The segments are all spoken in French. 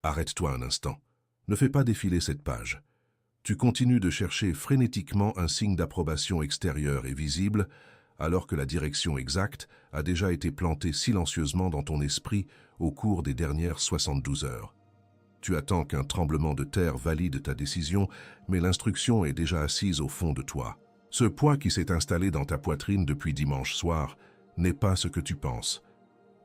Arrête-toi un instant. Ne fais pas défiler cette page. Tu continues de chercher frénétiquement un signe d'approbation extérieur et visible, alors que la direction exacte a déjà été plantée silencieusement dans ton esprit au cours des dernières 72 heures. Tu attends qu'un tremblement de terre valide ta décision, mais l'instruction est déjà assise au fond de toi. Ce poids qui s'est installé dans ta poitrine depuis dimanche soir n'est pas ce que tu penses.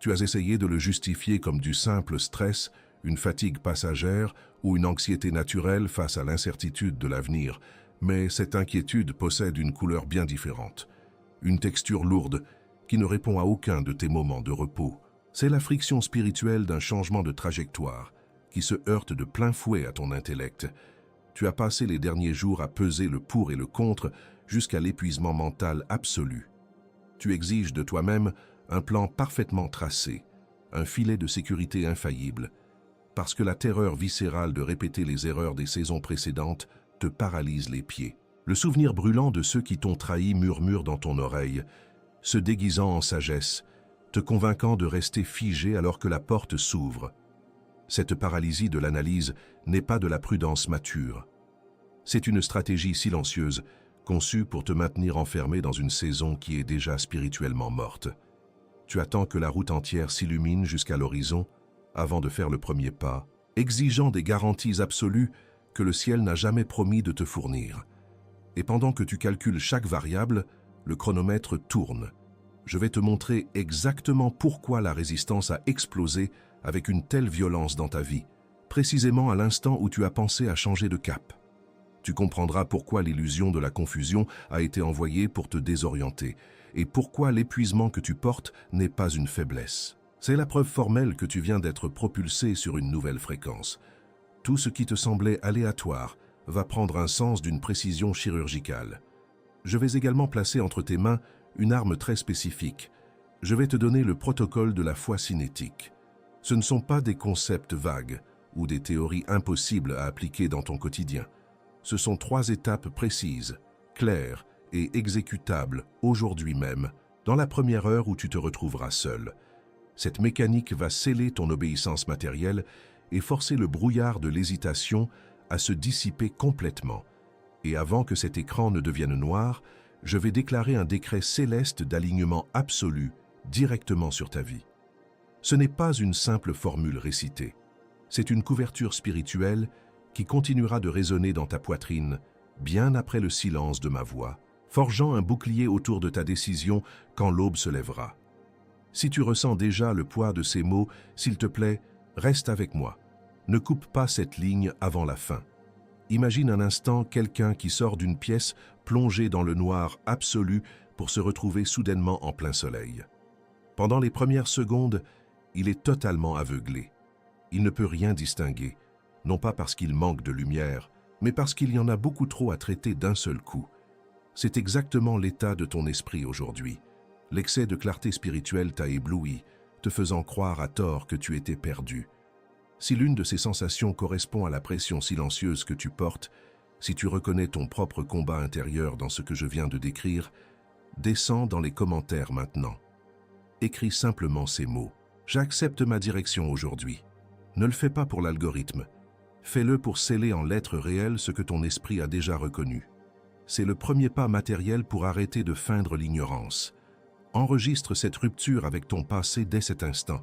Tu as essayé de le justifier comme du simple stress, une fatigue passagère ou une anxiété naturelle face à l'incertitude de l'avenir, mais cette inquiétude possède une couleur bien différente, une texture lourde qui ne répond à aucun de tes moments de repos. C'est la friction spirituelle d'un changement de trajectoire qui se heurte de plein fouet à ton intellect. Tu as passé les derniers jours à peser le pour et le contre jusqu'à l'épuisement mental absolu. Tu exiges de toi-même un plan parfaitement tracé, un filet de sécurité infaillible, parce que la terreur viscérale de répéter les erreurs des saisons précédentes te paralyse les pieds. Le souvenir brûlant de ceux qui t'ont trahi murmure dans ton oreille, se déguisant en sagesse, te convainquant de rester figé alors que la porte s'ouvre. Cette paralysie de l'analyse n'est pas de la prudence mature. C'est une stratégie silencieuse, conçue pour te maintenir enfermé dans une saison qui est déjà spirituellement morte. Tu attends que la route entière s'illumine jusqu'à l'horizon avant de faire le premier pas, exigeant des garanties absolues que le ciel n'a jamais promis de te fournir. Et pendant que tu calcules chaque variable, le chronomètre tourne. Je vais te montrer exactement pourquoi la résistance a explosé avec une telle violence dans ta vie, précisément à l'instant où tu as pensé à changer de cap. Tu comprendras pourquoi l'illusion de la confusion a été envoyée pour te désorienter et pourquoi l'épuisement que tu portes n'est pas une faiblesse. C'est la preuve formelle que tu viens d'être propulsé sur une nouvelle fréquence. Tout ce qui te semblait aléatoire va prendre un sens d'une précision chirurgicale. Je vais également placer entre tes mains une arme très spécifique. Je vais te donner le protocole de la foi cinétique. Ce ne sont pas des concepts vagues ou des théories impossibles à appliquer dans ton quotidien. Ce sont 3 étapes précises, claires et exécutables aujourd'hui même, dans la première heure où tu te retrouveras seul. Cette mécanique va sceller ton obéissance matérielle et forcer le brouillard de l'hésitation à se dissiper complètement. Et avant que cet écran ne devienne noir, je vais déclarer un décret céleste d'alignement absolu directement sur ta vie. Ce n'est pas une simple formule récitée. C'est une couverture spirituelle qui continuera de résonner dans ta poitrine bien après le silence de ma voix, forgeant un bouclier autour de ta décision quand l'aube se lèvera. Si tu ressens déjà le poids de ces mots, s'il te plaît, reste avec moi. Ne coupe pas cette ligne avant la fin. Imagine un instant quelqu'un qui sort d'une pièce plongée dans le noir absolu pour se retrouver soudainement en plein soleil. Pendant les premières secondes, il est totalement aveuglé. Il ne peut rien distinguer, non pas parce qu'il manque de lumière, mais parce qu'il y en a beaucoup trop à traiter d'un seul coup. C'est exactement l'état de ton esprit aujourd'hui. L'excès de clarté spirituelle t'a ébloui, te faisant croire à tort que tu étais perdu. Si l'une de ces sensations correspond à la pression silencieuse que tu portes, si tu reconnais ton propre combat intérieur dans ce que je viens de décrire, descends dans les commentaires maintenant. Écris simplement ces mots. J'accepte ma direction aujourd'hui. Ne le fais pas pour l'algorithme. Fais-le pour sceller en lettres réelles ce que ton esprit a déjà reconnu. C'est le premier pas matériel pour arrêter de feindre l'ignorance. Enregistre cette rupture avec ton passé dès cet instant.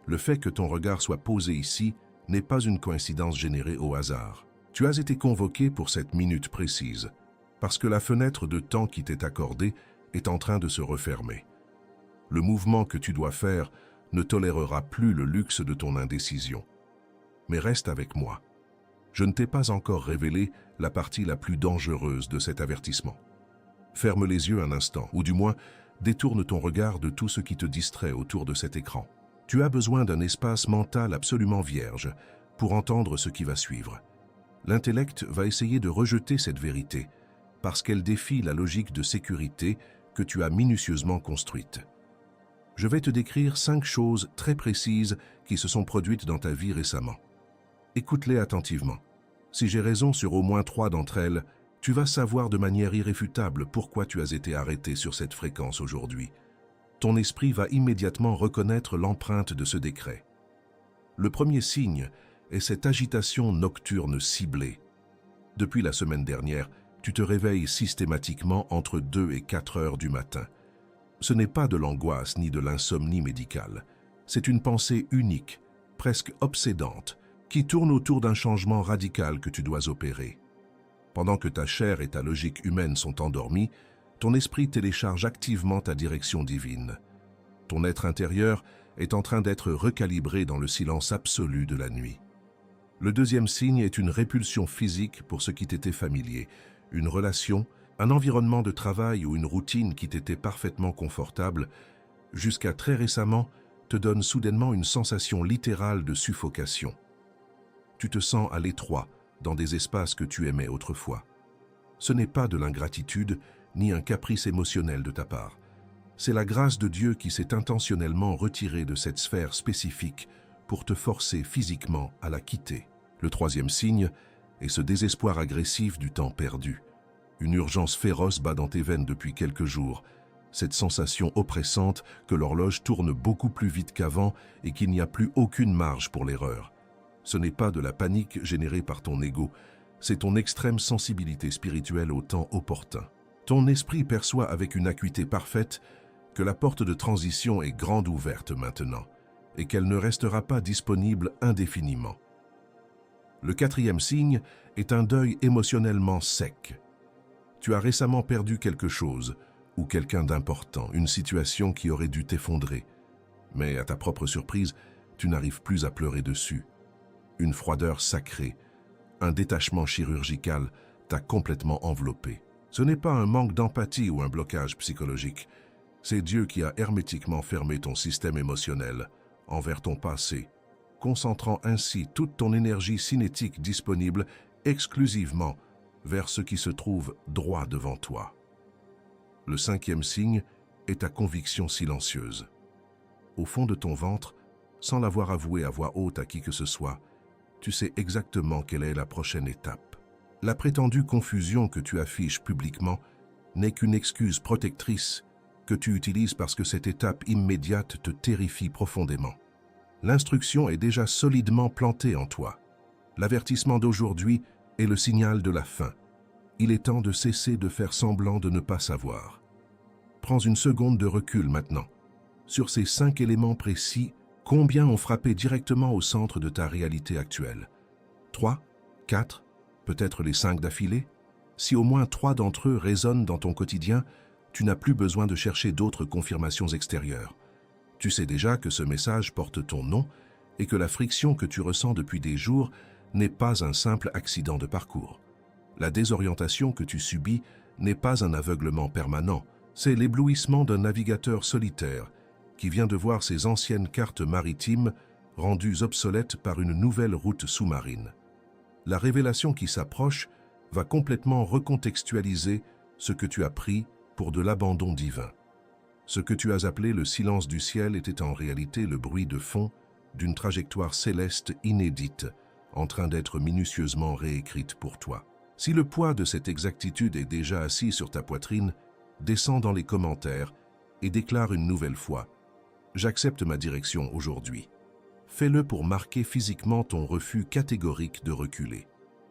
Le fait que ton regard soit posé ici n'est pas une coïncidence générée au hasard. Tu as été convoqué pour cette minute précise, parce que la fenêtre de temps qui t'est accordée est en train de se refermer. Le mouvement que tu dois faire ne tolérera plus le luxe de ton indécision. Mais reste avec moi. Je ne t'ai pas encore révélé la partie la plus dangereuse de cet avertissement. Ferme les yeux un instant, ou du moins, détourne ton regard de tout ce qui te distrait autour de cet écran. Tu as besoin d'un espace mental absolument vierge pour entendre ce qui va suivre. L'intellect va essayer de rejeter cette vérité parce qu'elle défie la logique de sécurité que tu as minutieusement construite. Je vais te décrire 5 choses très précises qui se sont produites dans ta vie récemment. Écoute-les attentivement. Si j'ai raison sur au moins 3 d'entre elles, tu vas savoir de manière irréfutable pourquoi tu as été arrêté sur cette fréquence aujourd'hui. Ton esprit va immédiatement reconnaître l'empreinte de ce décret. Le premier signe est cette agitation nocturne ciblée. Depuis la semaine dernière, tu te réveilles systématiquement entre 2 et 4 heures du matin. Ce n'est pas de l'angoisse ni de l'insomnie médicale. C'est une pensée unique, presque obsédante, qui tourne autour d'un changement radical que tu dois opérer. Pendant que ta chair et ta logique humaine sont endormies, ton esprit télécharge activement ta direction divine. Ton être intérieur est en train d'être recalibré dans le silence absolu de la nuit. Le deuxième signe est une répulsion physique pour ce qui t'était familier, une relation, un environnement de travail ou une routine qui t'était parfaitement confortable, jusqu'à très récemment, te donne soudainement une sensation littérale de suffocation. Tu te sens à l'étroit dans des espaces que tu aimais autrefois. Ce n'est pas de l'ingratitude ni un caprice émotionnel de ta part. C'est la grâce de Dieu qui s'est intentionnellement retirée de cette sphère spécifique pour te forcer physiquement à la quitter. Le troisième signe est ce désespoir agressif du temps perdu. Une urgence féroce bat dans tes veines depuis quelques jours, cette sensation oppressante que l'horloge tourne beaucoup plus vite qu'avant et qu'il n'y a plus aucune marge pour l'erreur. Ce n'est pas de la panique générée par ton ego, c'est ton extrême sensibilité spirituelle au temps opportun. Ton esprit perçoit avec une acuité parfaite que la porte de transition est grande ouverte maintenant et qu'elle ne restera pas disponible indéfiniment. Le quatrième signe est un deuil émotionnellement sec. Tu as récemment perdu quelque chose ou quelqu'un d'important, une situation qui aurait dû t'effondrer. Mais à ta propre surprise, tu n'arrives plus à pleurer dessus. Une froideur sacrée, un détachement chirurgical t'a complètement enveloppé. Ce n'est pas un manque d'empathie ou un blocage psychologique. C'est Dieu qui a hermétiquement fermé ton système émotionnel envers ton passé, concentrant ainsi toute ton énergie cinétique disponible exclusivement vers ce qui se trouve droit devant toi. Le cinquième signe est ta conviction silencieuse. Au fond de ton ventre, sans l'avoir avoué à voix haute à qui que ce soit, tu sais exactement quelle est la prochaine étape. La prétendue confusion que tu affiches publiquement n'est qu'une excuse protectrice que tu utilises parce que cette étape immédiate te terrifie profondément. L'instruction est déjà solidement plantée en toi. L'avertissement d'aujourd'hui est le signal de la fin. Il est temps de cesser de faire semblant de ne pas savoir. Prends une seconde de recul maintenant. Sur ces 5 éléments précis, combien ont frappé directement au centre de ta réalité actuelle? 3, 4, peut-être les 5 d'affilée? Si au moins 3 d'entre eux résonnent dans ton quotidien, tu n'as plus besoin de chercher d'autres confirmations extérieures. Tu sais déjà que ce message porte ton nom et que la friction que tu ressens depuis des jours n'est pas un simple accident de parcours. La désorientation que tu subis n'est pas un aveuglement permanent, c'est l'éblouissement d'un navigateur solitaire qui vient de voir ses anciennes cartes maritimes rendues obsolètes par une nouvelle route sous-marine. La révélation qui s'approche va complètement recontextualiser ce que tu as pris pour de l'abandon divin. Ce que tu as appelé le silence du ciel était en réalité le bruit de fond d'une trajectoire céleste inédite, en train d'être minutieusement réécrite pour toi. Si le poids de cette exactitude est déjà assis sur ta poitrine, descends dans les commentaires et déclare une nouvelle fois « J'accepte ma direction aujourd'hui ». Fais-le pour marquer physiquement ton refus catégorique de reculer.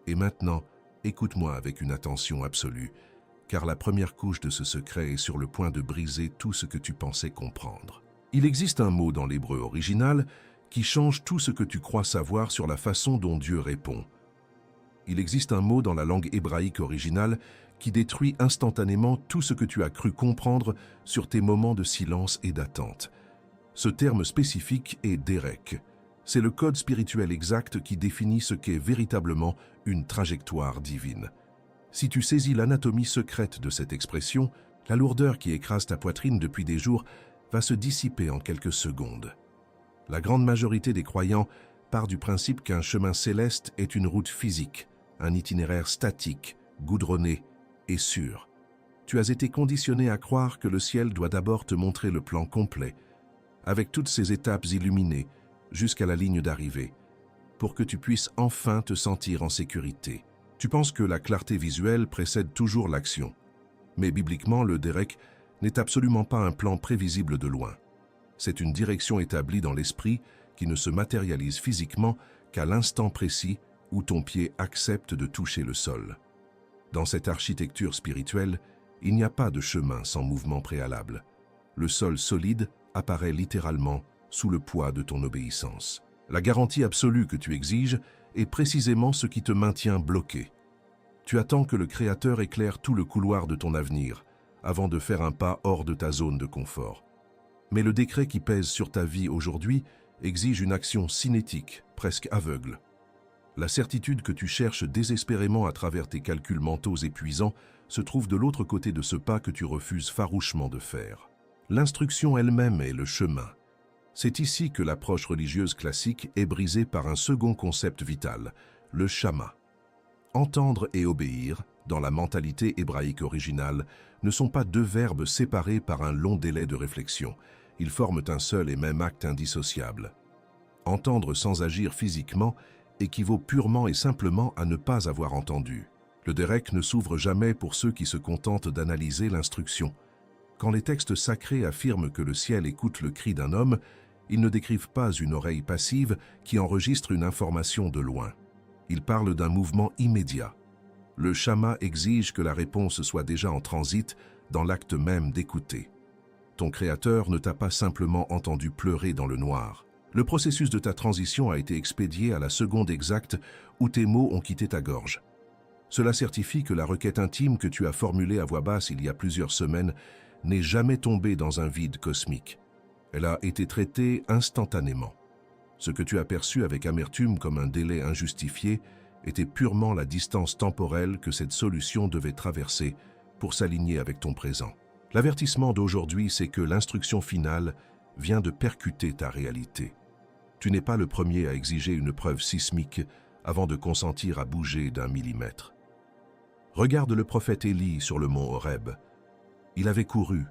Et maintenant, écoute-moi avec une attention absolue, car la première couche de ce secret est sur le point de briser tout ce que tu pensais comprendre. Il existe un mot dans l'hébreu original qui change tout ce que tu crois savoir sur la façon dont Dieu répond. Il existe un mot dans la langue hébraïque originale qui détruit instantanément tout ce que tu as cru comprendre sur tes moments de silence et d'attente. Ce terme spécifique est Derek. C'est le code spirituel exact qui définit ce qu'est véritablement une trajectoire divine. Si tu saisis l'anatomie secrète de cette expression, la lourdeur qui écrase ta poitrine depuis des jours va se dissiper en quelques secondes. La grande majorité des croyants part du principe qu'un chemin céleste est une route physique, un itinéraire statique, goudronné et sûr. Tu as été conditionné à croire que le ciel doit d'abord te montrer le plan complet, avec toutes ses étapes illuminées, jusqu'à la ligne d'arrivée, pour que tu puisses enfin te sentir en sécurité. Tu penses que la clarté visuelle précède toujours l'action. Mais bibliquement, le Derek n'est absolument pas un plan prévisible de loin. C'est une direction établie dans l'esprit qui ne se matérialise physiquement qu'à l'instant précis où ton pied accepte de toucher le sol. Dans cette architecture spirituelle, il n'y a pas de chemin sans mouvement préalable. Le sol solide apparaît littéralement sous le poids de ton obéissance. La garantie absolue que tu exiges est précisément ce qui te maintient bloqué. Tu attends que le Créateur éclaire tout le couloir de ton avenir avant de faire un pas hors de ta zone de confort. Mais le décret qui pèse sur ta vie aujourd'hui exige une action cinétique, presque aveugle. La certitude que tu cherches désespérément à travers tes calculs mentaux épuisants se trouve de l'autre côté de ce pas que tu refuses farouchement de faire. L'instruction elle-même est le chemin. C'est ici que l'approche religieuse classique est brisée par un second concept vital, le shama. Entendre et obéir, dans la mentalité hébraïque originale, ne sont pas deux verbes séparés par un long délai de réflexion. Ils forment un seul et même acte indissociable. Entendre sans agir physiquement équivaut purement et simplement à ne pas avoir entendu. Le Derek ne s'ouvre jamais pour ceux qui se contentent d'analyser l'instruction. Quand les textes sacrés affirment que le ciel écoute le cri d'un homme, ils ne décrivent pas une oreille passive qui enregistre une information de loin. Ils parlent d'un mouvement immédiat. Le shama exige que la réponse soit déjà en transit dans l'acte même d'écouter. Ton Créateur ne t'a pas simplement entendu pleurer dans le noir. Le processus de ta transition a été expédié à la seconde exacte où tes mots ont quitté ta gorge. Cela certifie que la requête intime que tu as formulée à voix basse il y a plusieurs semaines n'est jamais tombée dans un vide cosmique. Elle a été traitée instantanément. Ce que tu as perçu avec amertume comme un délai injustifié était purement la distance temporelle que cette solution devait traverser pour s'aligner avec ton présent. L'avertissement d'aujourd'hui, c'est que l'instruction finale vient de percuter ta réalité. Tu n'es pas le premier à exiger une preuve sismique avant de consentir à bouger d'un millimètre. Regarde le prophète Élie sur le mont Horeb. Il avait couru,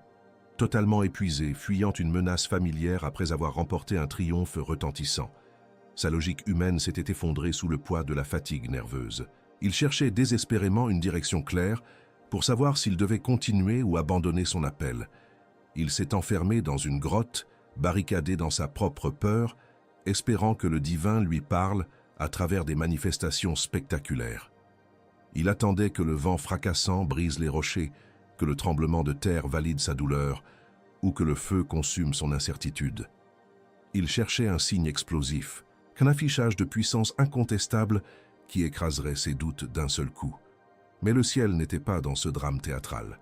totalement épuisé, fuyant une menace familière après avoir remporté un triomphe retentissant. Sa logique humaine s'était effondrée sous le poids de la fatigue nerveuse. Il cherchait désespérément une direction claire pour savoir s'il devait continuer ou abandonner son appel. Il s'est enfermé dans une grotte, barricadé dans sa propre peur, espérant que le divin lui parle à travers des manifestations spectaculaires. Il attendait que le vent fracassant brise les rochers, que le tremblement de terre valide sa douleur ou que le feu consume son incertitude. Il cherchait un signe explosif, qu'un affichage de puissance incontestable qui écraserait ses doutes d'un seul coup. Mais le ciel n'était pas dans ce drame théâtral.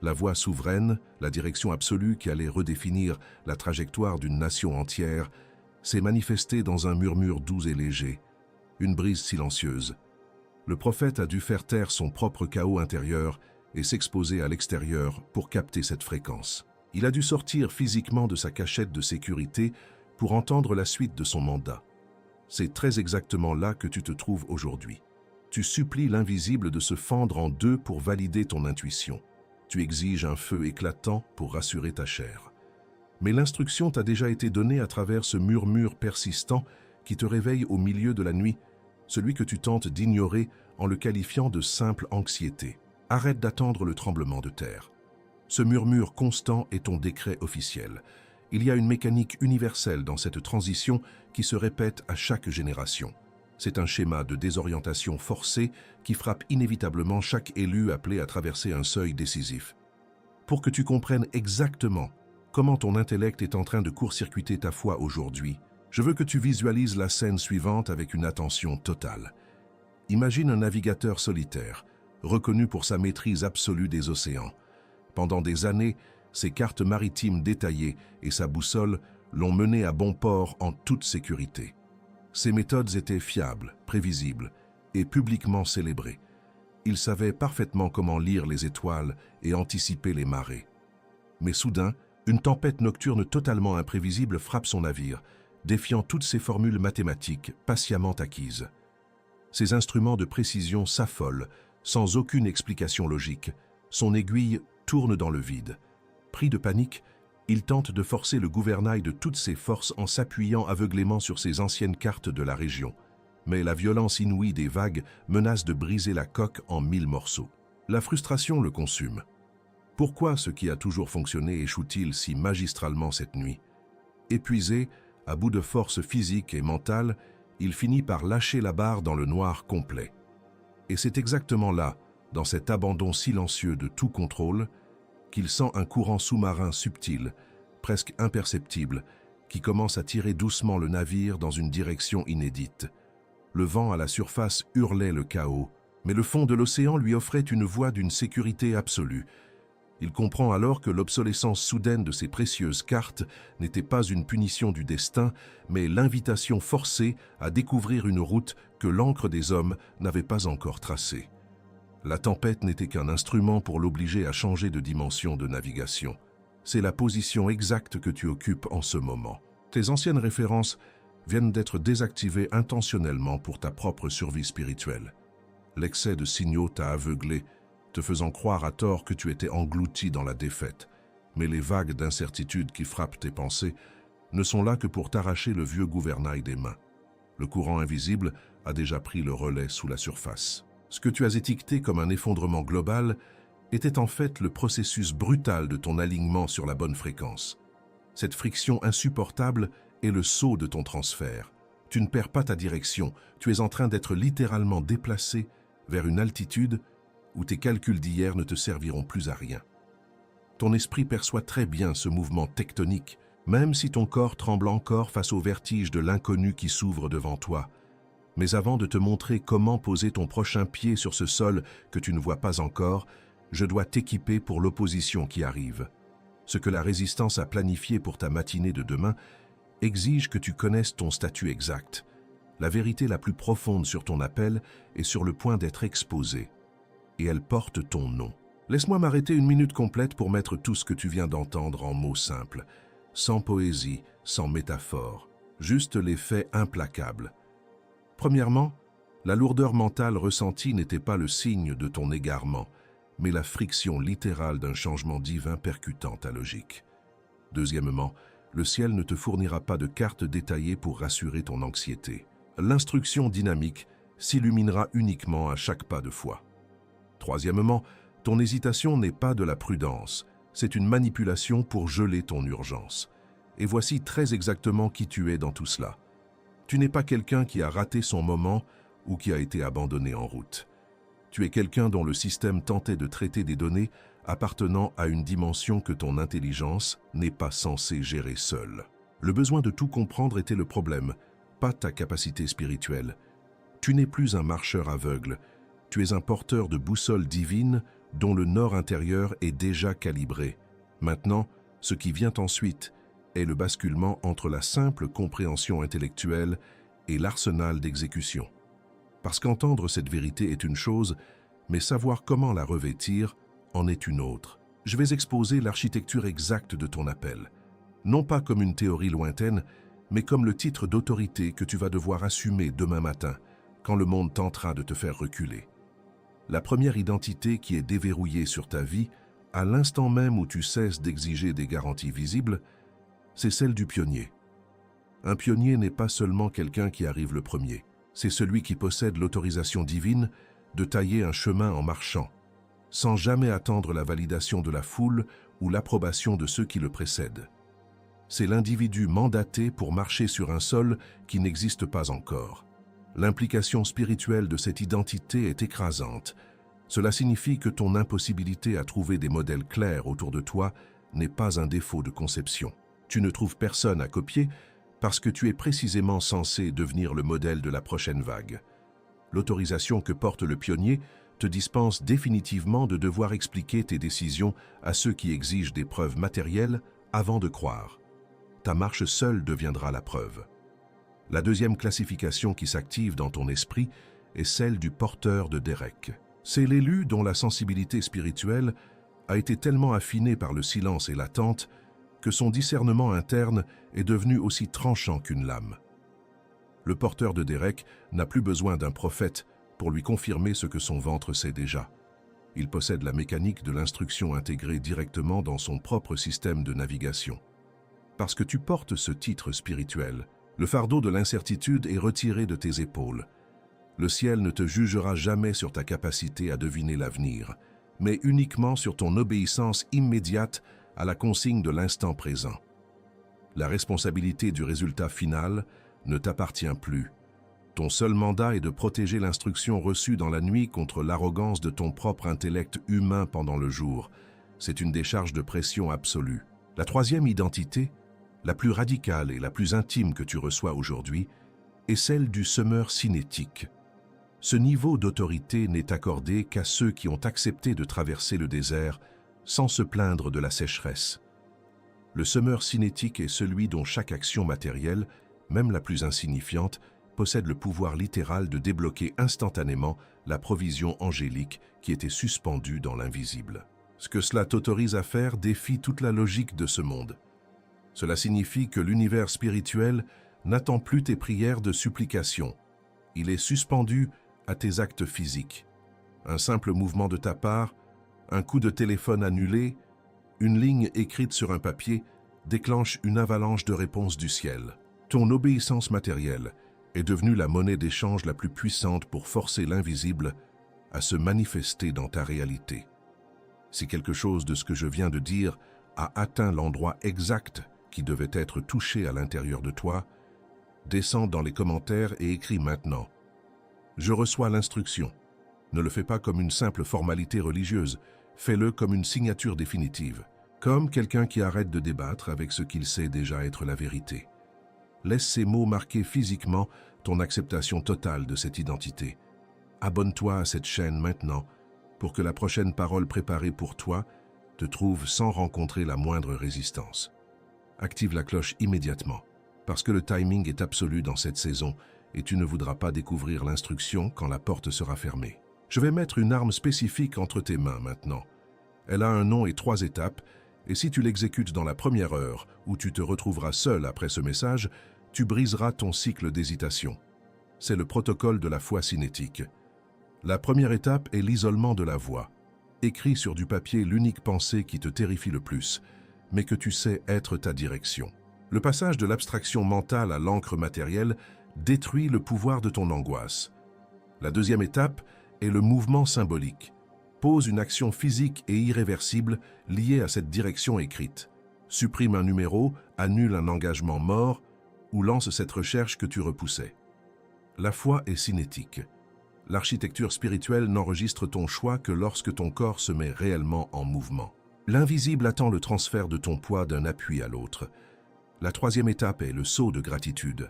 La voix souveraine, la direction absolue qui allait redéfinir la trajectoire d'une nation entière, s'est manifestée dans un murmure doux et léger, une brise silencieuse. Le prophète a dû faire taire son propre chaos intérieur et s'exposer à l'extérieur pour capter cette fréquence. Il a dû sortir physiquement de sa cachette de sécurité pour entendre la suite de son mandat. C'est très exactement là que tu te trouves aujourd'hui. Tu supplies l'invisible de se fendre en deux pour valider ton intuition. Tu exiges un feu éclatant pour rassurer ta chair. Mais l'instruction t'a déjà été donnée à travers ce murmure persistant qui te réveille au milieu de la nuit, celui que tu tentes d'ignorer en le qualifiant de simple anxiété. Arrête d'attendre le tremblement de terre. Ce murmure constant est ton décret officiel. Il y a une mécanique universelle dans cette transition qui se répète à chaque génération. C'est un schéma de désorientation forcée qui frappe inévitablement chaque élu appelé à traverser un seuil décisif. Pour que tu comprennes exactement comment ton intellect est en train de court-circuiter ta foi aujourd'hui, je veux que tu visualises la scène suivante avec une attention totale. Imagine un navigateur solitaire, reconnu pour sa maîtrise absolue des océans. Pendant des années, ses cartes maritimes détaillées et sa boussole l'ont mené à bon port en toute sécurité. Ses méthodes étaient fiables, prévisibles et publiquement célébrées. Il savait parfaitement comment lire les étoiles et anticiper les marées. Mais soudain, une tempête nocturne totalement imprévisible frappe son navire, défiant toutes ses formules mathématiques patiemment acquises. Ses instruments de précision s'affolent, sans aucune explication logique. Son aiguille tourne dans le vide. Pris de panique, il tente de forcer le gouvernail de toutes ses forces en s'appuyant aveuglément sur ses anciennes cartes de la région. Mais la violence inouïe des vagues menace de briser la coque en 1000 morceaux. La frustration le consume. Pourquoi ce qui a toujours fonctionné échoue-t-il si magistralement cette nuit? Épuisé, à bout de force physique et mentale, il finit par lâcher la barre dans le noir complet. Et c'est exactement là, dans cet abandon silencieux de tout contrôle, qu'il sent un courant sous-marin subtil, presque imperceptible, qui commence à tirer doucement le navire dans une direction inédite. Le vent à la surface hurlait le chaos, mais le fond de l'océan lui offrait une voie d'une sécurité absolue. Il comprend alors que l'obsolescence soudaine de ses précieuses cartes n'était pas une punition du destin, mais l'invitation forcée à découvrir une route que l'encre des hommes n'avait pas encore tracée. La tempête n'était qu'un instrument pour l'obliger à changer de dimension de navigation. C'est la position exacte que tu occupes en ce moment. Tes anciennes références viennent d'être désactivées intentionnellement pour ta propre survie spirituelle. L'excès de signaux t'a aveuglé, te faisant croire à tort que tu étais englouti dans la défaite. Mais les vagues d'incertitude qui frappent tes pensées ne sont là que pour t'arracher le vieux gouvernail des mains. Le courant invisible a déjà pris le relais sous la surface. Ce que tu as étiqueté comme un effondrement global était en fait le processus brutal de ton alignement sur la bonne fréquence. Cette friction insupportable est le sceau de ton transfert. Tu ne perds pas ta direction, tu es en train d'être littéralement déplacé vers une altitude où tes calculs d'hier ne te serviront plus à rien. Ton esprit perçoit très bien ce mouvement tectonique, même si ton corps tremble encore face au vertige de l'inconnu qui s'ouvre devant toi. Mais avant de te montrer comment poser ton prochain pied sur ce sol que tu ne vois pas encore, je dois t'équiper pour l'opposition qui arrive. Ce que la résistance a planifié pour ta matinée de demain exige que tu connaisses ton statut exact. La vérité la plus profonde sur ton appel est sur le point d'être exposée. Et elle porte ton nom. Laisse-moi m'arrêter une minute complète pour mettre tout ce que tu viens d'entendre en mots simples, sans poésie, sans métaphore, juste les faits implacables. Premièrement, la lourdeur mentale ressentie n'était pas le signe de ton égarement, mais la friction littérale d'un changement divin percutant ta logique. Deuxièmement, le ciel ne te fournira pas de cartes détaillées pour rassurer ton anxiété. L'instruction dynamique s'illuminera uniquement à chaque pas de foi. Troisièmement, ton hésitation n'est pas de la prudence, c'est une manipulation pour geler ton urgence. Et voici très exactement qui tu es dans tout cela. Tu n'es pas quelqu'un qui a raté son moment ou qui a été abandonné en route. Tu es quelqu'un dont le système tentait de traiter des données appartenant à une dimension que ton intelligence n'est pas censée gérer seule. Le besoin de tout comprendre était le problème, pas ta capacité spirituelle. Tu n'es plus un marcheur aveugle, tu es un porteur de boussole divine dont le nord intérieur est déjà calibré. Maintenant, ce qui vient ensuite est le basculement entre la simple compréhension intellectuelle et l'arsenal d'exécution. Parce qu'entendre cette vérité est une chose, mais savoir comment la revêtir en est une autre. Je vais exposer l'architecture exacte de ton appel, non pas comme une théorie lointaine, mais comme le titre d'autorité que tu vas devoir assumer demain matin, quand le monde tentera de te faire reculer. La première identité qui est déverrouillée sur ta vie, à l'instant même où tu cesses d'exiger des garanties visibles, c'est celle du pionnier. Un pionnier n'est pas seulement quelqu'un qui arrive le premier, c'est celui qui possède l'autorisation divine de tailler un chemin en marchant, sans jamais attendre la validation de la foule ou l'approbation de ceux qui le précèdent. C'est l'individu mandaté pour marcher sur un sol qui n'existe pas encore. L'implication spirituelle de cette identité est écrasante. Cela signifie que ton impossibilité à trouver des modèles clairs autour de toi n'est pas un défaut de conception. Tu ne trouves personne à copier parce que tu es précisément censé devenir le modèle de la prochaine vague. L'autorisation que porte le pionnier te dispense définitivement de devoir expliquer tes décisions à ceux qui exigent des preuves matérielles avant de croire. Ta marche seule deviendra la preuve. La deuxième classification qui s'active dans ton esprit est celle du porteur de Derek. C'est l'élu dont la sensibilité spirituelle a été tellement affinée par le silence et l'attente que son discernement interne est devenu aussi tranchant qu'une lame. Le porteur de Derek n'a plus besoin d'un prophète pour lui confirmer ce que son ventre sait déjà. Il possède la mécanique de l'instruction intégrée directement dans son propre système de navigation. Parce que tu portes ce titre spirituel, le fardeau de l'incertitude est retiré de tes épaules. Le ciel ne te jugera jamais sur ta capacité à deviner l'avenir, mais uniquement sur ton obéissance immédiate à la consigne de l'instant présent. La responsabilité du résultat final ne t'appartient plus. Ton seul mandat est de protéger l'instruction reçue dans la nuit contre l'arrogance de ton propre intellect humain pendant le jour. C'est une décharge de pression absolue. La troisième identité, la plus radicale et la plus intime que tu reçois aujourd'hui, est celle du semeur cinétique. Ce niveau d'autorité n'est accordé qu'à ceux qui ont accepté de traverser le désert sans se plaindre de la sécheresse. Le semeur cinétique est celui dont chaque action matérielle, même la plus insignifiante, possède le pouvoir littéral de débloquer instantanément la provision angélique qui était suspendue dans l'invisible. Ce que cela t'autorise à faire défie toute la logique de ce monde. Cela signifie que l'univers spirituel n'attend plus tes prières de supplication. Il est suspendu à tes actes physiques. Un simple mouvement de ta part, un coup de téléphone annulé, une ligne écrite sur un papier déclenche une avalanche de réponses du ciel. Ton obéissance matérielle est devenue la monnaie d'échange la plus puissante pour forcer l'invisible à se manifester dans ta réalité. Si quelque chose de ce que je viens de dire a atteint l'endroit exact qui devait être touché à l'intérieur de toi, descends dans les commentaires et écris maintenant. Je reçois l'instruction. Ne le fais pas comme une simple formalité religieuse, fais-le comme une signature définitive, comme quelqu'un qui arrête de débattre avec ce qu'il sait déjà être la vérité. Laisse ces mots marquer physiquement ton acceptation totale de cette identité. Abonne-toi à cette chaîne maintenant pour que la prochaine parole préparée pour toi te trouve sans rencontrer la moindre résistance. Active la cloche immédiatement, parce que le timing est absolu dans cette saison et tu ne voudras pas découvrir l'instruction quand la porte sera fermée. Je vais mettre une arme spécifique entre tes mains maintenant. Elle a un nom et 3 étapes, et si tu l'exécutes dans la première heure, où tu te retrouveras seul après ce message, tu briseras ton cycle d'hésitation. C'est le protocole de la foi cinétique. La première étape est l'isolement de la voix. Écris sur du papier l'unique pensée qui te terrifie le plus, mais que tu sais être ta direction. Le passage de l'abstraction mentale à l'encre matérielle détruit le pouvoir de ton angoisse. La deuxième étape est le mouvement symbolique. Pose une action physique et irréversible liée à cette direction écrite. Supprime un numéro, annule un engagement mort ou lance cette recherche que tu repoussais. La foi est cinétique. L'architecture spirituelle n'enregistre ton choix que lorsque ton corps se met réellement en mouvement. L'invisible attend le transfert de ton poids d'un appui à l'autre. La troisième étape est le saut de gratitude.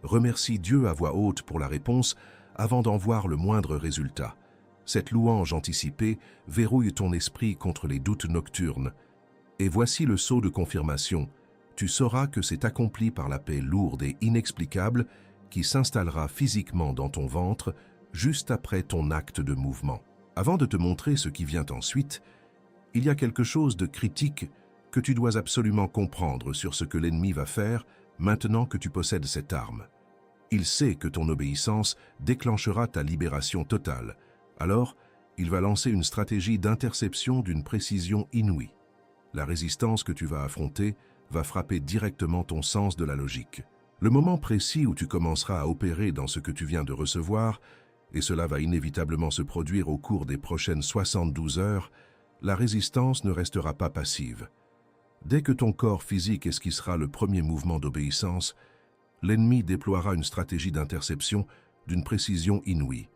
Remercie Dieu à voix haute pour la réponse avant d'en voir le moindre résultat. Cette louange anticipée verrouille ton esprit contre les doutes nocturnes. Et voici le sceau de confirmation. Tu sauras que c'est accompli par la paix lourde et inexplicable qui s'installera physiquement dans ton ventre juste après ton acte de mouvement. Avant de te montrer ce qui vient ensuite, il y a quelque chose de critique que tu dois absolument comprendre sur ce que l'ennemi va faire maintenant que tu possèdes cette arme. Il sait que ton obéissance déclenchera ta libération totale. Alors, il va lancer une stratégie d'interception d'une précision inouïe. La résistance que tu vas affronter va frapper directement ton sens de la logique. Le moment précis où tu commenceras à opérer dans ce que tu viens de recevoir, et cela va inévitablement se produire au cours des prochaines 72 heures, la résistance ne restera pas passive. Dès que ton corps physique esquissera le premier mouvement d'obéissance, l'ennemi déploiera une stratégie d'interception d'une précision inouïe.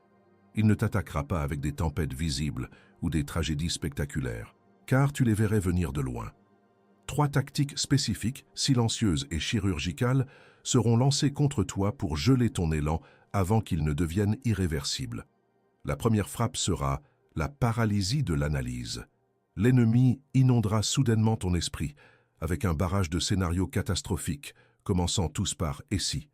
Il ne t'attaquera pas avec des tempêtes visibles ou des tragédies spectaculaires, car tu les verrais venir de loin. 3 tactiques spécifiques, silencieuses et chirurgicales seront lancées contre toi pour geler ton élan avant qu'il ne devienne irréversible. La première frappe sera la paralysie de l'analyse. L'ennemi inondera soudainement ton esprit avec un barrage de scénarios catastrophiques, commençant tous par « et si ».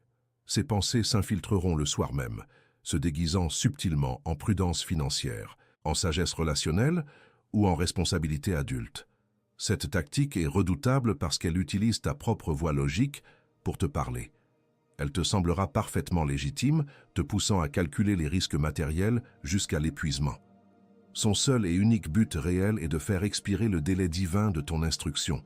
Ces pensées s'infiltreront le soir même, se déguisant subtilement en prudence financière, en sagesse relationnelle ou en responsabilité adulte. Cette tactique est redoutable parce qu'elle utilise ta propre voix logique pour te parler. Elle te semblera parfaitement légitime, te poussant à calculer les risques matériels jusqu'à l'épuisement. Son seul et unique but réel est de faire expirer le délai divin de ton instruction.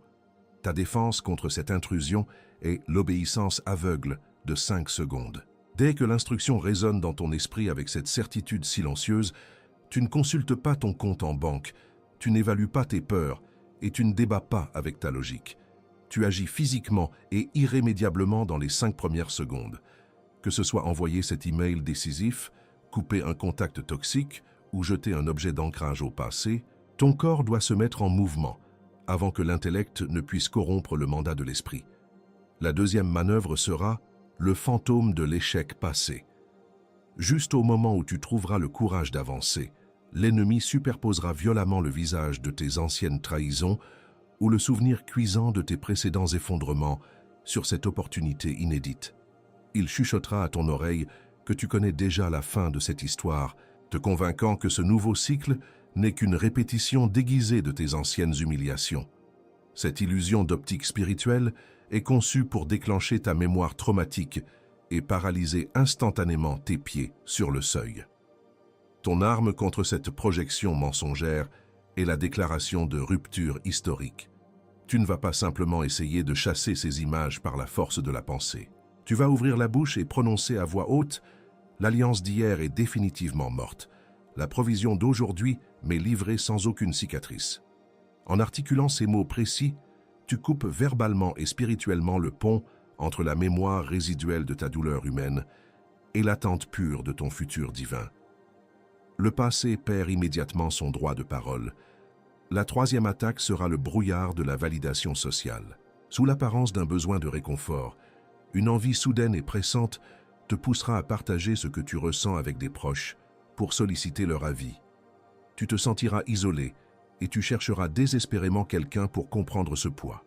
Ta défense contre cette intrusion est l'obéissance aveugle de 5 secondes. Dès que l'instruction résonne dans ton esprit avec cette certitude silencieuse, tu ne consultes pas ton compte en banque, tu n'évalues pas tes peurs et tu ne débats pas avec ta logique. Tu agis physiquement et irrémédiablement dans les 5 premières secondes. Que ce soit envoyer cet email décisif, couper un contact toxique ou jeter un objet d'ancrage au passé, ton corps doit se mettre en mouvement avant que l'intellect ne puisse corrompre le mandat de l'esprit. La deuxième manœuvre sera le fantôme de l'échec passé. Juste au moment où tu trouveras le courage d'avancer, l'ennemi superposera violemment le visage de tes anciennes trahisons ou le souvenir cuisant de tes précédents effondrements sur cette opportunité inédite. Il chuchotera à ton oreille que tu connais déjà la fin de cette histoire, te convainquant que ce nouveau cycle n'est qu'une répétition déguisée de tes anciennes humiliations. Cette illusion d'optique spirituelle est conçue pour déclencher ta mémoire traumatique et paralyser instantanément tes pieds sur le seuil. Ton arme contre cette projection mensongère est la déclaration de rupture historique. Tu ne vas pas simplement essayer de chasser ces images par la force de la pensée. Tu vas ouvrir la bouche et prononcer à voix haute « L'alliance d'hier est définitivement morte. La provision d'aujourd'hui m'est livrée sans aucune cicatrice. » En articulant ces mots précis, tu coupes verbalement et spirituellement le pont entre la mémoire résiduelle de ta douleur humaine et l'attente pure de ton futur divin. Le passé perd immédiatement son droit de parole. La troisième attaque sera le brouillard de la validation sociale. Sous l'apparence d'un besoin de réconfort, une envie soudaine et pressante te poussera à partager ce que tu ressens avec des proches pour solliciter leur avis. Tu te sentiras isolé et tu chercheras désespérément quelqu'un pour comprendre ce poids.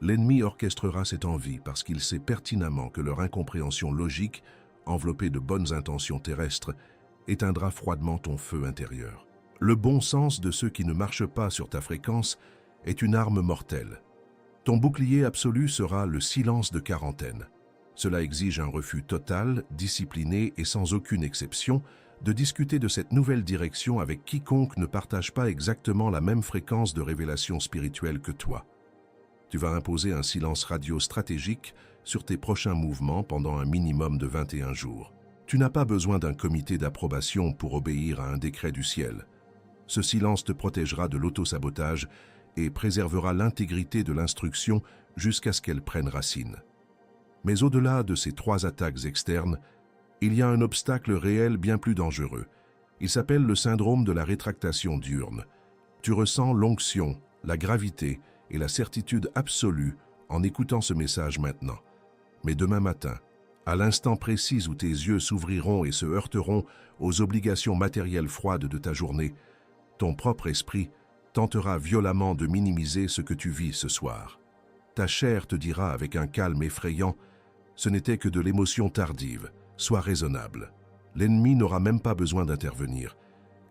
L'ennemi orchestrera cette envie parce qu'il sait pertinemment que leur incompréhension logique, enveloppée de bonnes intentions terrestres, éteindra froidement ton feu intérieur. Le bon sens de ceux qui ne marchent pas sur ta fréquence est une arme mortelle. Ton bouclier absolu sera le silence de quarantaine. Cela exige un refus total, discipliné et sans aucune exception, de discuter de cette nouvelle direction avec quiconque ne partage pas exactement la même fréquence de révélation spirituelle que toi. Tu vas imposer un silence radio stratégique sur tes prochains mouvements pendant un minimum de 21 jours. Tu n'as pas besoin d'un comité d'approbation pour obéir à un décret du ciel. Ce silence te protégera de l'autosabotage et préservera l'intégrité de l'instruction jusqu'à ce qu'elle prenne racine. Mais au-delà de ces trois attaques externes, il y a un obstacle réel bien plus dangereux. Il s'appelle le syndrome de la rétractation diurne. Tu ressens l'onction, la gravité et la certitude absolue en écoutant ce message maintenant. Mais demain matin, à l'instant précis où tes yeux s'ouvriront et se heurteront aux obligations matérielles froides de ta journée, ton propre esprit tentera violemment de minimiser ce que tu vis ce soir. Ta chair te dira avec un calme effrayant « Ce n'était que de l'émotion tardive, sois raisonnable. » L'ennemi n'aura même pas besoin d'intervenir,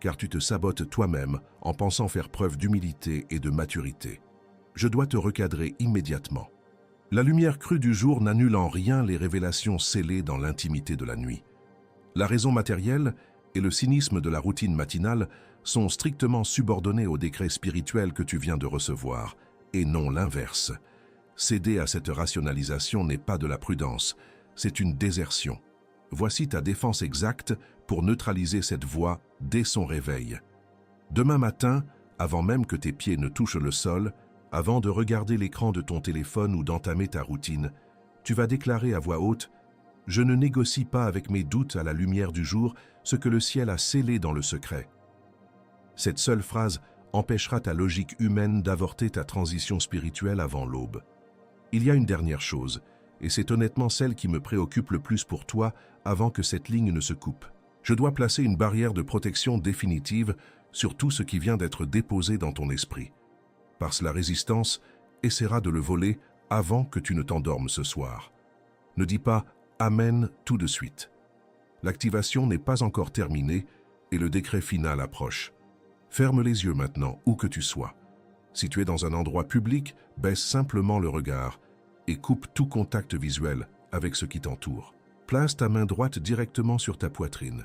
car tu te sabotes toi-même en pensant faire preuve d'humilité et de maturité. Je dois te recadrer immédiatement. La lumière crue du jour n'annule en rien les révélations scellées dans l'intimité de la nuit. La raison matérielle et le cynisme de la routine matinale sont strictement subordonnés au décret spirituel que tu viens de recevoir, et non l'inverse. Céder à cette rationalisation n'est pas de la prudence, c'est une désertion. Voici ta défense exacte pour neutraliser cette voix dès son réveil. Demain matin, avant même que tes pieds ne touchent le sol, avant de regarder l'écran de ton téléphone ou d'entamer ta routine, tu vas déclarer à voix haute « Je ne négocie pas avec mes doutes à la lumière du jour ce que le ciel a scellé dans le secret. » Cette seule phrase empêchera ta logique humaine d'avorter ta transition spirituelle avant l'aube. Il y a une dernière chose, et c'est honnêtement celle qui me préoccupe le plus pour toi avant que cette ligne ne se coupe. Je dois placer une barrière de protection définitive sur tout ce qui vient d'être déposé dans ton esprit. Parce la résistance essaiera de le voler avant que tu ne t'endormes ce soir. Ne dis pas « Amen » tout de suite. L'activation n'est pas encore terminée et le décret final approche. Ferme les yeux maintenant, où que tu sois. Si tu es dans un endroit public, baisse simplement le regard et coupe tout contact visuel avec ce qui t'entoure. Place ta main droite directement sur ta poitrine,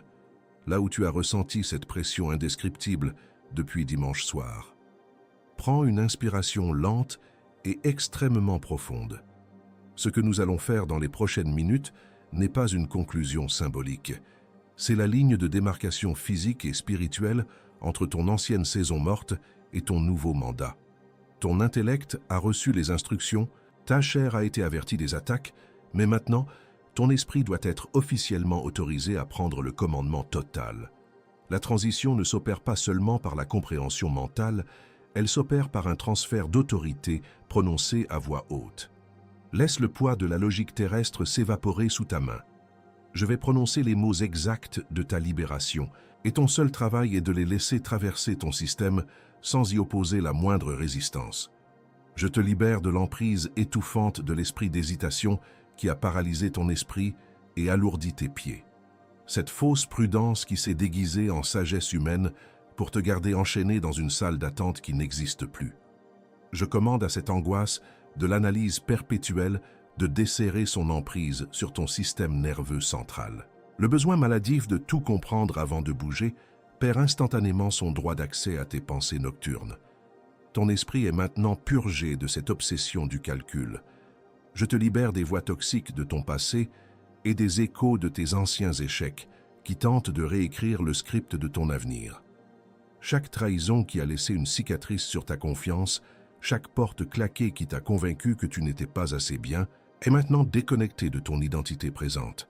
là où tu as ressenti cette pression indescriptible depuis dimanche soir. Prends une inspiration lente et extrêmement profonde. Ce que nous allons faire dans les prochaines minutes n'est pas une conclusion symbolique. C'est la ligne de démarcation physique et spirituelle entre ton ancienne saison morte et ton nouveau mandat. Ton intellect a reçu les instructions, ta chair a été avertie des attaques, mais maintenant, ton esprit doit être officiellement autorisé à prendre le commandement total. La transition ne s'opère pas seulement par la compréhension mentale, elle s'opère par un transfert d'autorité prononcé à voix haute. Laisse le poids de la logique terrestre s'évaporer sous ta main. Je vais prononcer les mots exacts de ta libération, et ton seul travail est de les laisser traverser ton système sans y opposer la moindre résistance. Je te libère de l'emprise étouffante de l'esprit d'hésitation qui a paralysé ton esprit et alourdi tes pieds. Cette fausse prudence qui s'est déguisée en sagesse humaine pour te garder enchaîné dans une salle d'attente qui n'existe plus. Je commande à cette angoisse de l'analyse perpétuelle de desserrer son emprise sur ton système nerveux central. Le besoin maladif de tout comprendre avant de bouger perd instantanément son droit d'accès à tes pensées nocturnes. Ton esprit est maintenant purgé de cette obsession du calcul. Je te libère des voix toxiques de ton passé et des échos de tes anciens échecs qui tentent de réécrire le script de ton avenir. Chaque trahison qui a laissé une cicatrice sur ta confiance, chaque porte claquée qui t'a convaincu que tu n'étais pas assez bien, est maintenant déconnectée de ton identité présente.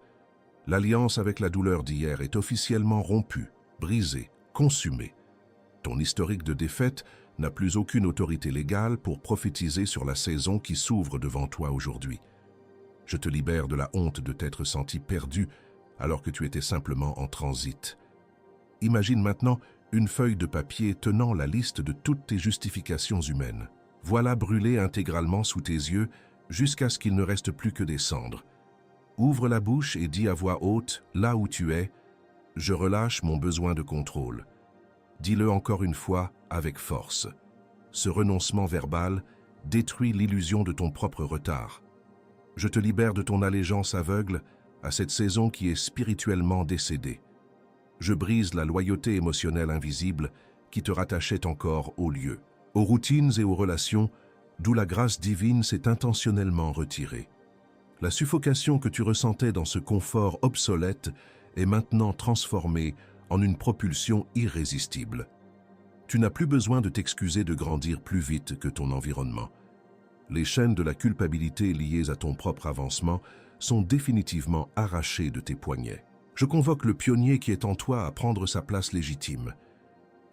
L'alliance avec la douleur d'hier est officiellement rompue, brisée, consumée. Ton historique de défaite n'a plus aucune autorité légale pour prophétiser sur la saison qui s'ouvre devant toi aujourd'hui. Je te libère de la honte de t'être senti perdu alors que tu étais simplement en transit. Imagine maintenant une feuille de papier tenant la liste de toutes tes justifications humaines. Voilà brûlée intégralement sous tes yeux jusqu'à ce qu'il ne reste plus que des cendres. Ouvre la bouche et dis à voix haute, là où tu es, « Je relâche mon besoin de contrôle ». Dis-le encore une fois avec force. Ce renoncement verbal détruit l'illusion de ton propre retard. Je te libère de ton allégeance aveugle à cette saison qui est spirituellement décédée. Je brise la loyauté émotionnelle invisible qui te rattachait encore au lieu, aux routines et aux relations d'où la grâce divine s'est intentionnellement retirée. La suffocation que tu ressentais dans ce confort obsolète est maintenant transformée en une propulsion irrésistible. Tu n'as plus besoin de t'excuser de grandir plus vite que ton environnement. Les chaînes de la culpabilité liées à ton propre avancement sont définitivement arrachées de tes poignets. Je convoque le pionnier qui est en toi à prendre sa place légitime.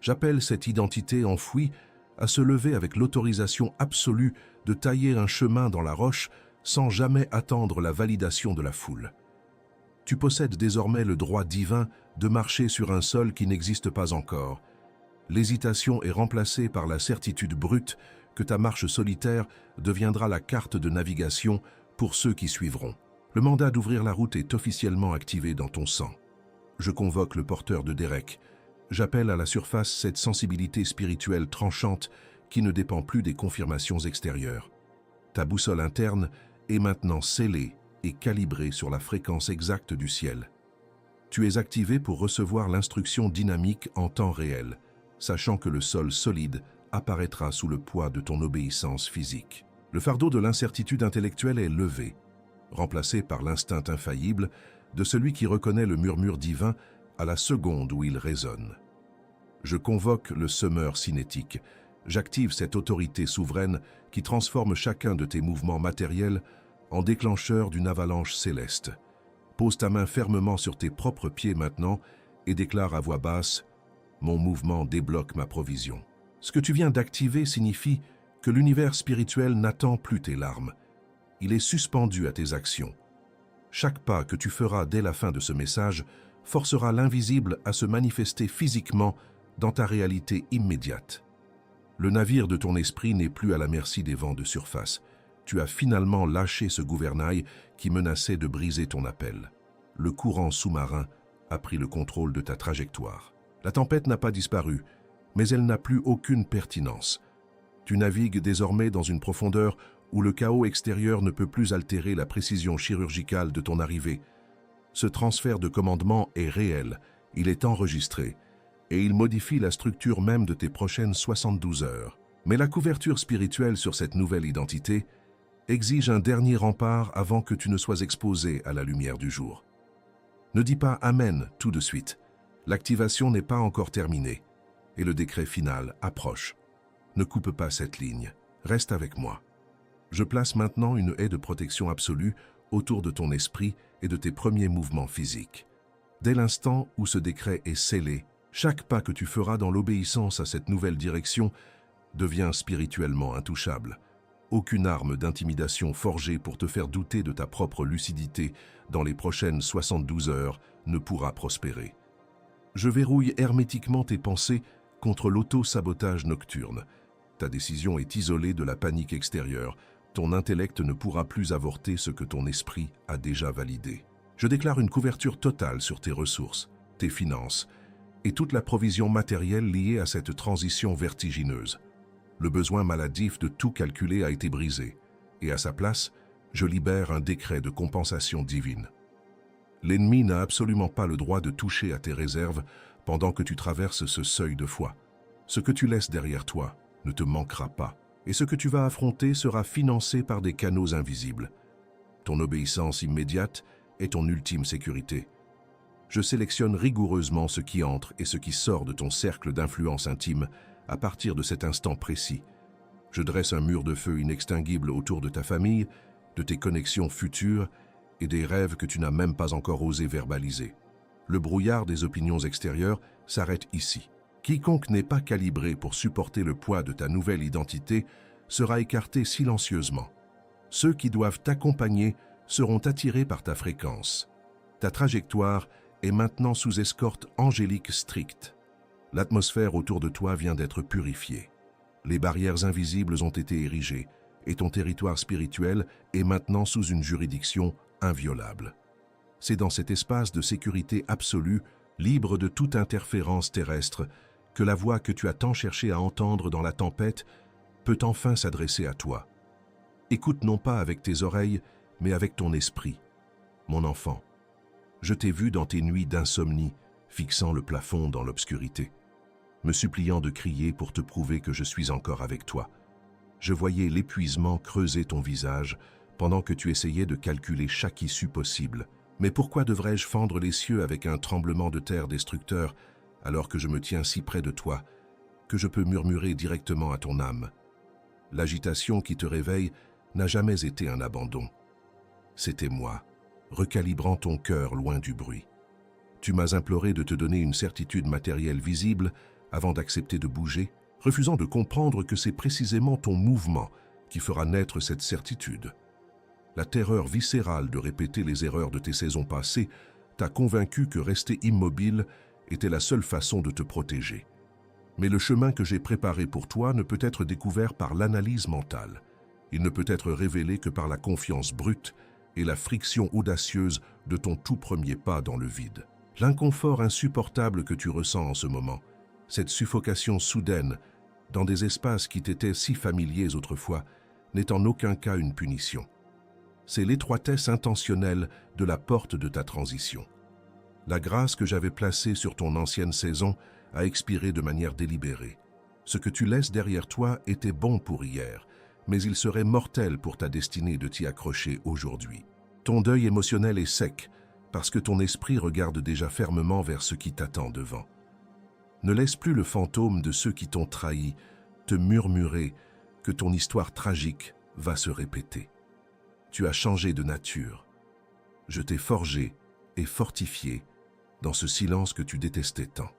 J'appelle cette identité enfouie à se lever avec l'autorisation absolue de tailler un chemin dans la roche sans jamais attendre la validation de la foule. Tu possèdes désormais le droit divin de marcher sur un sol qui n'existe pas encore. L'hésitation est remplacée par la certitude brute que ta marche solitaire deviendra la carte de navigation pour ceux qui suivront. Le mandat d'ouvrir la route est officiellement activé dans ton sang. Je convoque le porteur de Derek. J'appelle à la surface cette sensibilité spirituelle tranchante qui ne dépend plus des confirmations extérieures. Ta boussole interne est maintenant scellée et calibrée sur la fréquence exacte du ciel. Tu es activé pour recevoir l'instruction dynamique en temps réel, sachant que le sol solide apparaîtra sous le poids de ton obéissance physique. Le fardeau de l'incertitude intellectuelle est levé, remplacé par l'instinct infaillible de celui qui reconnaît le murmure divin à la seconde où il résonne. Je convoque le semeur cinétique. J'active cette autorité souveraine qui transforme chacun de tes mouvements matériels en déclencheur d'une avalanche céleste. Pose ta main fermement sur tes propres pieds maintenant et déclare à voix basse « Mon mouvement débloque ma provision ». Ce que tu viens d'activer signifie que l'univers spirituel n'attend plus tes larmes. Il est suspendu à tes actions. Chaque pas que tu feras dès la fin de ce message forcera l'invisible à se manifester physiquement dans ta réalité immédiate. Le navire de ton esprit n'est plus à la merci des vents de surface. Tu as finalement lâché ce gouvernail qui menaçait de briser ton appel. Le courant sous-marin a pris le contrôle de ta trajectoire. La tempête n'a pas disparu, mais elle n'a plus aucune pertinence. Tu navigues désormais dans une profondeur où le chaos extérieur ne peut plus altérer la précision chirurgicale de ton arrivée. Ce transfert de commandement est réel, il est enregistré, et il modifie la structure même de tes prochaines 72 heures. Mais la couverture spirituelle sur cette nouvelle identité exige un dernier rempart avant que tu ne sois exposé à la lumière du jour. Ne dis pas « Amen » tout de suite. L'activation n'est pas encore terminée, et le décret final approche. Ne coupe pas cette ligne, reste avec moi. Je place maintenant une haie de protection absolue autour de ton esprit et de tes premiers mouvements physiques. Dès l'instant où ce décret est scellé, chaque pas que tu feras dans l'obéissance à cette nouvelle direction devient spirituellement intouchable. Aucune arme d'intimidation forgée pour te faire douter de ta propre lucidité dans les prochaines 72 heures ne pourra prospérer. Je verrouille hermétiquement tes pensées contre l'auto-sabotage nocturne. Ta décision est isolée de la panique extérieure. Ton intellect ne pourra plus avorter ce que ton esprit a déjà validé. Je déclare une couverture totale sur tes ressources, tes finances et toute la provision matérielle liée à cette transition vertigineuse. Le besoin maladif de tout calculer a été brisé, et à sa place, je libère un décret de compensation divine. L'ennemi n'a absolument pas le droit de toucher à tes réserves pendant que tu traverses ce seuil de foi. Ce que tu laisses derrière toi ne te manquera pas, et ce que tu vas affronter sera financé par des canaux invisibles. Ton obéissance immédiate est ton ultime sécurité. Je sélectionne rigoureusement ce qui entre et ce qui sort de ton cercle d'influence intime à partir de cet instant précis. Je dresse un mur de feu inextinguible autour de ta famille, de tes connexions futures et des rêves que tu n'as même pas encore osé verbaliser. Le brouillard des opinions extérieures s'arrête ici. Quiconque n'est pas calibré pour supporter le poids de ta nouvelle identité sera écarté silencieusement. Ceux qui doivent t'accompagner seront attirés par ta fréquence. Ta trajectoire est maintenant sous escorte angélique stricte. L'atmosphère autour de toi vient d'être purifiée. Les barrières invisibles ont été érigées et ton territoire spirituel est maintenant sous une juridiction inviolable. C'est dans cet espace de sécurité absolue, libre de toute interférence terrestre, que la voix que tu as tant cherché à entendre dans la tempête peut enfin s'adresser à toi. Écoute non pas avec tes oreilles, mais avec ton esprit. Mon enfant, je t'ai vu dans tes nuits d'insomnie, fixant le plafond dans l'obscurité, me suppliant de crier pour te prouver que je suis encore avec toi. Je voyais l'épuisement creuser ton visage pendant que tu essayais de calculer chaque issue possible. Mais pourquoi devrais-je fendre les cieux avec un tremblement de terre destructeur alors que je me tiens si près de toi que je peux murmurer directement à ton âme? L'agitation qui te réveille n'a jamais été un abandon. C'était moi, recalibrant ton cœur loin du bruit. Tu m'as imploré de te donner une certitude matérielle visible avant d'accepter de bouger, refusant de comprendre que c'est précisément ton mouvement qui fera naître cette certitude. La terreur viscérale de répéter les erreurs de tes saisons passées t'a convaincu que rester immobile était la seule façon de te protéger. Mais le chemin que j'ai préparé pour toi ne peut être découvert par l'analyse mentale. Il ne peut être révélé que par la confiance brute et la friction audacieuse de ton tout premier pas dans le vide. L'inconfort insupportable que tu ressens en ce moment, cette suffocation soudaine dans des espaces qui t'étaient si familiers autrefois, n'est en aucun cas une punition. C'est l'étroitesse intentionnelle de la porte de ta transition. La grâce que j'avais placée sur ton ancienne saison a expiré de manière délibérée. Ce que tu laisses derrière toi était bon pour hier, mais il serait mortel pour ta destinée de t'y accrocher aujourd'hui. Ton deuil émotionnel est sec, parce que ton esprit regarde déjà fermement vers ce qui t'attend devant. Ne laisse plus le fantôme de ceux qui t'ont trahi te murmurer que ton histoire tragique va se répéter. Tu as changé de nature. Je t'ai forgé et fortifié dans ce silence que tu détestais tant.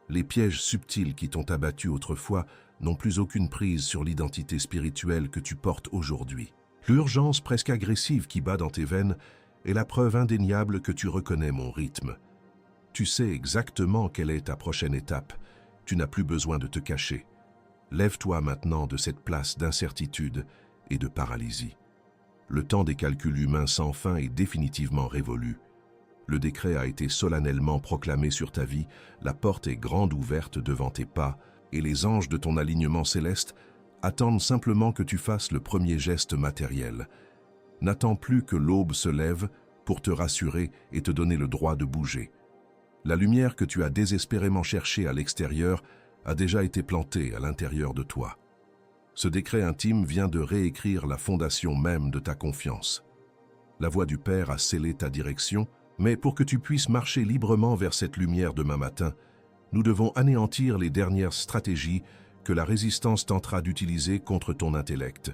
Les pièges subtils qui t'ont abattu autrefois n'ont plus aucune prise sur l'identité spirituelle que tu portes aujourd'hui. L'urgence presque agressive qui bat dans tes veines est la preuve indéniable que tu reconnais mon rythme. Tu sais exactement quelle est ta prochaine étape. Tu n'as plus besoin de te cacher. Lève-toi maintenant de cette place d'incertitude et de paralysie. Le temps des calculs humains sans fin est définitivement révolu. Le décret a été solennellement proclamé sur ta vie, la porte est grande ouverte devant tes pas, et les anges de ton alignement céleste attendent simplement que tu fasses le premier geste matériel. N'attends plus que l'aube se lève pour te rassurer et te donner le droit de bouger. La lumière que tu as désespérément cherchée à l'extérieur a déjà été plantée à l'intérieur de toi. Ce décret intime vient de réécrire la fondation même de ta confiance. La voix du Père a scellé ta direction, mais pour que tu puisses marcher librement vers cette lumière demain matin, nous devons anéantir les dernières stratégies que la résistance tentera d'utiliser contre ton intellect.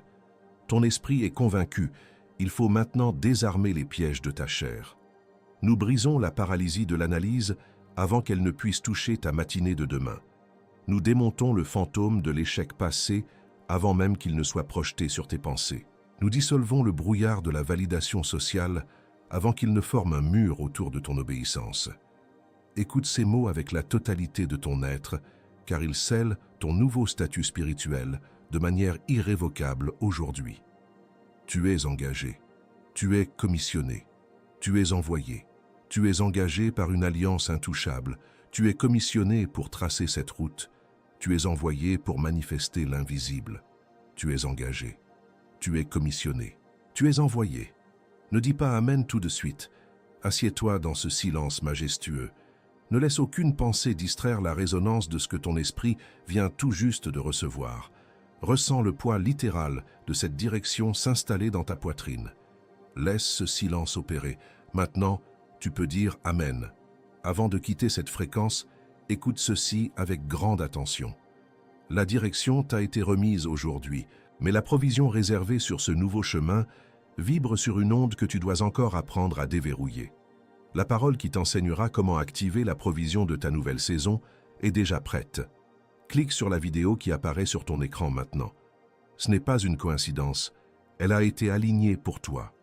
Ton esprit est convaincu, Il faut maintenant désarmer les pièges de ta chair. Nous brisons la paralysie de l'analyse avant qu'elle ne puisse toucher ta matinée de demain. Nous démontons le fantôme de l'échec passé avant même qu'il ne soit projeté sur tes pensées. Nous dissolvons le brouillard de la validation sociale avant qu'il ne forme un mur autour de ton obéissance. Écoute ces mots avec la totalité de ton être, car ils scellent ton nouveau statut spirituel de manière irrévocable aujourd'hui. Tu es engagé, tu es commissionné, tu es envoyé, tu es engagé par une alliance intouchable, tu es commissionné pour tracer cette route, tu es envoyé pour manifester l'invisible, tu es engagé, tu es commissionné, tu es envoyé. Ne dis pas Amen tout de suite, assieds-toi dans ce silence majestueux. Ne laisse aucune pensée distraire la résonance de ce que ton esprit vient tout juste de recevoir. Ressens le poids littéral de cette direction s'installer dans ta poitrine. Laisse ce silence opérer. Maintenant, tu peux dire Amen. Avant de quitter cette fréquence, écoute ceci avec grande attention. La direction t'a été remise aujourd'hui, mais la provision réservée sur ce nouveau chemin vibre sur une onde que tu dois encore apprendre à déverrouiller. La parole qui t'enseignera comment activer la provision de ta nouvelle saison est déjà prête. Clique sur la vidéo qui apparaît sur ton écran maintenant. Ce n'est pas une coïncidence, elle a été alignée pour toi.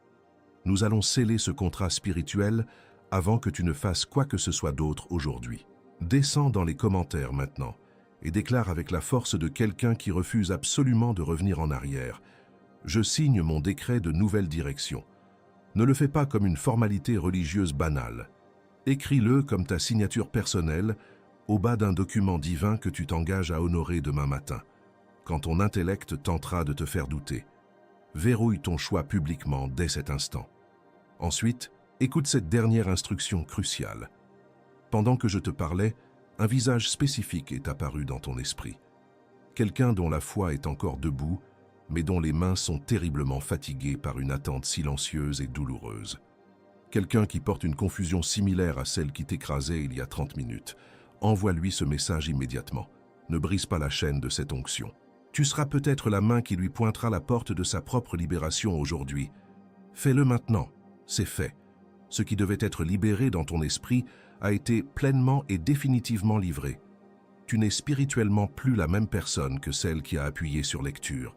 Nous allons sceller ce contrat spirituel avant que tu ne fasses quoi que ce soit d'autre aujourd'hui. Descends dans les commentaires maintenant et déclare avec la force de quelqu'un qui refuse absolument de revenir en arrière. Je signe mon décret de nouvelle direction. Ne le fais pas comme une formalité religieuse banale. Écris-le comme ta signature personnelle au bas d'un document divin que tu t'engages à honorer demain matin, quand ton intellect tentera de te faire douter. Verrouille ton choix publiquement dès cet instant. Ensuite, écoute cette dernière instruction cruciale. Pendant que je te parlais, un visage spécifique est apparu dans ton esprit. Quelqu'un dont la foi est encore debout, mais dont les mains sont terriblement fatiguées par une attente silencieuse et douloureuse. Quelqu'un qui porte une confusion similaire à celle qui t'écrasait il y a 30 minutes. Envoie-lui ce message immédiatement. Ne brise pas la chaîne de cette onction. Tu seras peut-être la main qui lui pointera la porte de sa propre libération aujourd'hui. Fais-le maintenant, c'est fait. Ce qui devait être libéré dans ton esprit a été pleinement et définitivement livré. Tu n'es spirituellement plus la même personne que celle qui a appuyé sur lecture.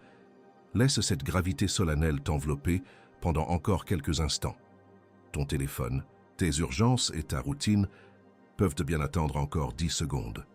Laisse cette gravité solennelle t'envelopper pendant encore quelques instants. Ton téléphone, tes urgences et ta routine peuvent bien attendre encore 10 secondes.